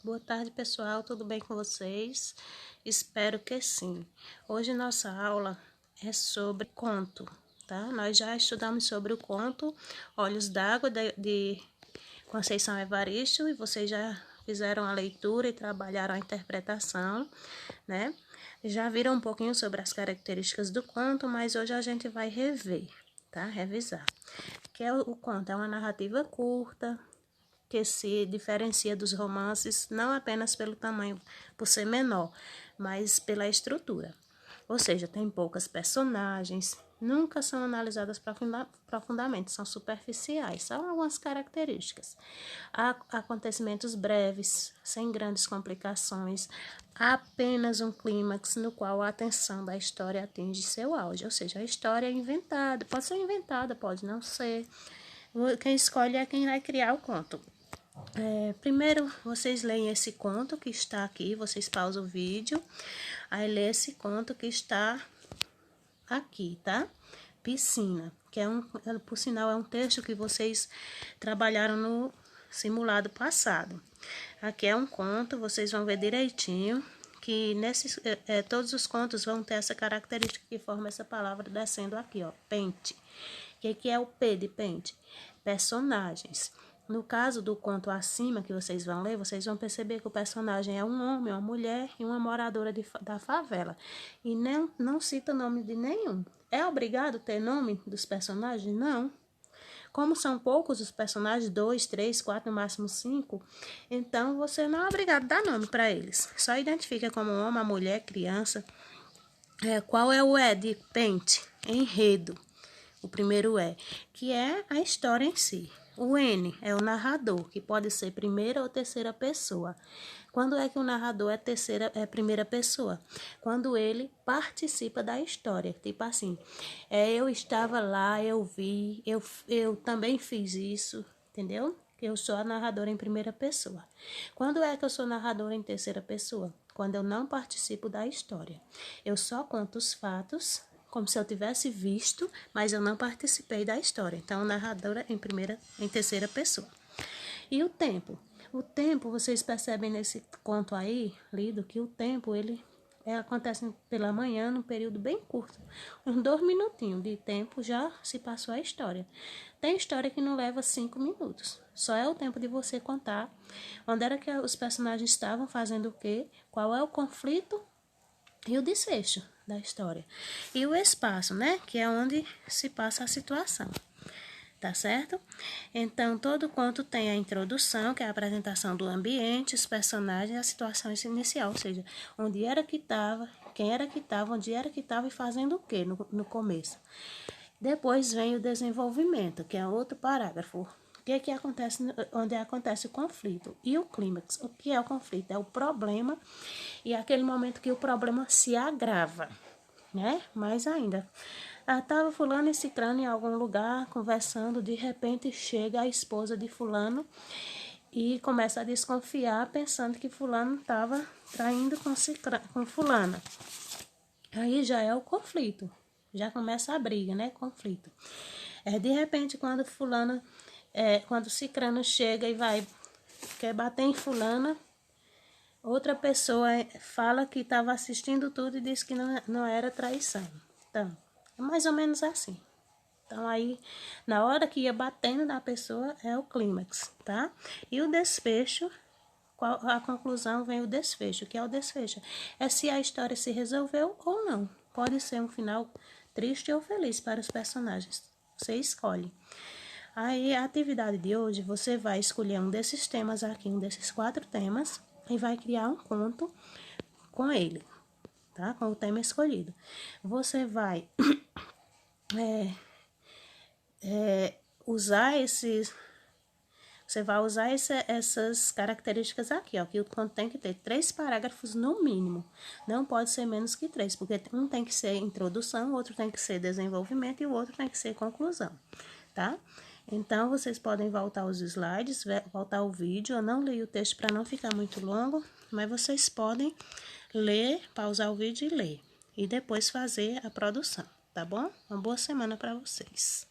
Boa tarde, pessoal, tudo bem com vocês? Espero que sim. Hoje nossa aula é sobre conto, tá? Nós já estudamos sobre o conto Olhos d'Água de Conceição Evaristo e vocês já fizeram a leitura e trabalharam a interpretação, né? Já viram um pouquinho sobre as características do conto, mas hoje a gente vai rever, tá? Revisar. O conto é uma narrativa curta, que se diferencia dos romances não apenas pelo tamanho, por ser menor, mas pela estrutura. Ou seja, tem poucas personagens, nunca são analisadas profundamente, são superficiais, são algumas características. Há acontecimentos breves, sem grandes complicações, apenas um clímax no qual a atenção da história atinge seu auge. Ou seja, a história é inventada, pode ser inventada, pode não ser. Quem escolhe é quem vai criar o conto. Primeiro, vocês leem esse conto que está aqui, vocês pausam o vídeo, aí lê esse conto que está aqui, tá? Piscina, que por sinal, é um texto que vocês trabalharam no simulado passado. Aqui é um conto, vocês vão ver direitinho, que todos os contos vão ter essa característica que forma essa palavra descendo aqui, ó, pente. O que é o P de pente? Personagens. No caso do conto acima que vocês vão ler, vocês vão perceber que o personagem é um homem, uma mulher e uma moradora da favela. E não cita nome de nenhum. É obrigado ter nome dos personagens? Não. Como são poucos os personagens, 2, 3, 4, no máximo 5, então você não é obrigado a dar nome para eles. Só identifica como homem, a mulher, criança. Qual é o E de pente? Enredo. O primeiro E, que é a história em si. O N é o narrador, que pode ser primeira ou terceira pessoa. Quando é que o narrador é primeira pessoa? Quando ele participa da história. Tipo assim, eu estava lá, eu vi, eu também fiz isso, entendeu? Eu sou a narradora em primeira pessoa. Quando é que eu sou narradora em terceira pessoa? Quando eu não participo da história. Eu só conto os fatos, como se eu tivesse visto, mas eu não participei da história. Então, narradora em terceira pessoa. E o tempo? O tempo, vocês percebem nesse conto aí, lido, que o tempo, ele acontece pela manhã, num período bem curto. Uns 2 minutinhos de tempo já se passou a história. Tem história que não leva 5 minutos. Só é o tempo de você contar onde era que os personagens estavam, fazendo o quê, qual é o conflito e o desfecho da história. E o espaço, né? Que é onde se passa a situação. Tá certo? Então, todo conto tem a introdução, que é a apresentação do ambiente, os personagens e a situação inicial. Ou seja, onde era que estava, quem era que estava, onde era que estava e fazendo o que no começo. Depois vem o desenvolvimento, que é outro parágrafo. O que acontece, onde acontece o conflito e o clímax. O que é o conflito? É o problema e aquele momento que o problema se agrava, né? Mais ainda. Estava fulano e ciclano em algum lugar conversando, de repente chega a esposa de fulano e começa a desconfiar, pensando que fulano estava traindo com fulana. Aí já é o conflito, já começa a briga, né? Conflito. De repente, quando ciclano chega e quer bater em fulana, outra pessoa fala que estava assistindo tudo e disse que não era traição. Então, é mais ou menos assim. Então, aí, na hora que ia batendo na pessoa, é o clímax, tá? E o desfecho, a conclusão vem o desfecho. O que é o desfecho? É se a história se resolveu ou não. Pode ser um final triste ou feliz para os personagens. Você escolhe. Aí, a atividade de hoje, você vai escolher um desses temas aqui, um desses 4 temas, e vai criar um conto com ele, tá? Com o tema escolhido. Você vai usar essas características aqui, ó, que o conto tem que ter 3 parágrafos no mínimo. Não pode ser menos que 3, porque um tem que ser introdução, o outro tem que ser desenvolvimento e o outro tem que ser conclusão, tá? Então, vocês podem voltar os slides, voltar o vídeo. Eu não li o texto para não ficar muito longo, mas vocês podem ler, pausar o vídeo e ler. E depois fazer a produção, tá bom? Uma boa semana para vocês.